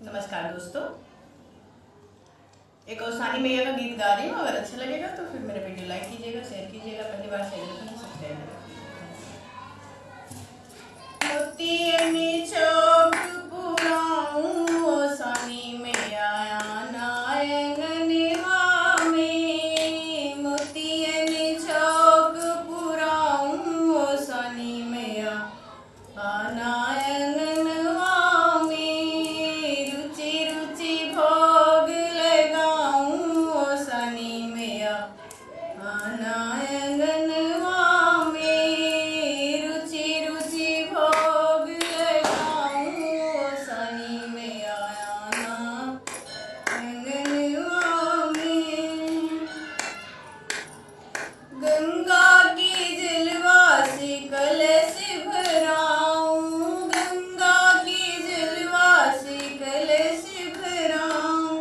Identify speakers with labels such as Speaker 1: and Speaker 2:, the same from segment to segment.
Speaker 1: नमस्कार दोस्तों, एक और सानी मैया का गीत गा रही हूँ। अगर अच्छा लगेगा तो फिर मेरे वीडियो लाइक कीजिएगा, शेयर कीजिएगा, पहली बार शेयर करें सब्सक्राइब करें। मोती चौक पुराऊं ओ सानी मैया नायंगनवा में, मोती चौक पुराऊं ओ सानी मैया नायंगनवा में, रुचि रुचि भोग लगाऊं ओ सानी मैया नायंगनवा में, रुचि रुचि भोग लगाऊं ओ सानी मैया नायंगनवा में। गंगा की जलवा से कलश भराऊं, गंगा की जलवा से कलश भराऊं,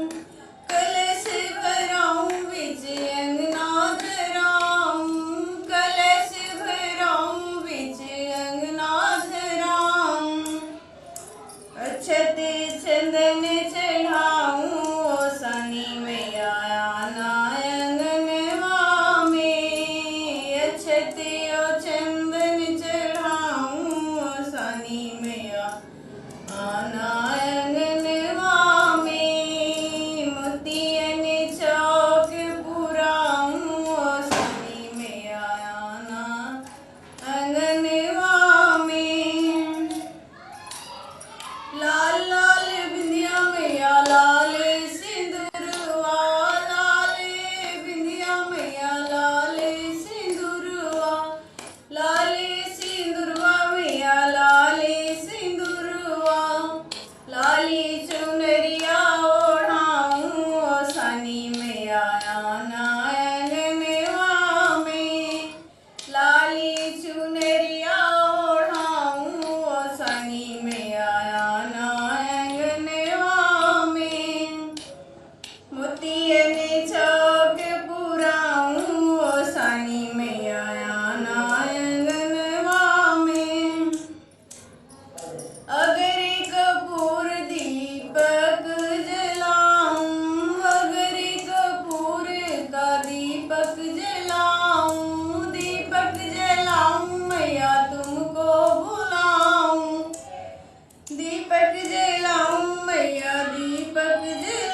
Speaker 1: कलश भराऊं बिच अंगना धराऊं, कलश भराऊं बिच अंगना धराऊं, अक्षत चंदन चढ़ाऊं ओ सानी मैया नायंगनवा में, अक्षत और चंदन चढ़ाऊं ओ सानी मैया नायंगनवा में, मोतियन चौक पुराऊं ओ सानी मैया नायंगनवा में। लाल लाल बिंदिया मैया लाल सिंदूरवा, लाल बिंदिया मैया लाल सिंदूरवा, लाल सिंदूरवा मैया लाल सिंदूरवा, लाली चुनरिया ओढ़ाऊं ओ सानी मैया नायंगनवा में, लाली चुनरिया ओढ़ाऊं ओ सानी मैया नायंगनवा में, मोतियन चौक पुराऊं ओ सानी मैया नायंगनवा में। अगर कपूर दीपक जलाऊं, अगर कपूर का दीपक जलाऊं, दीपक जलाऊं मैया तुमको बुलाऊं, दीपक जलाऊं मैया दीपक जलाऊं।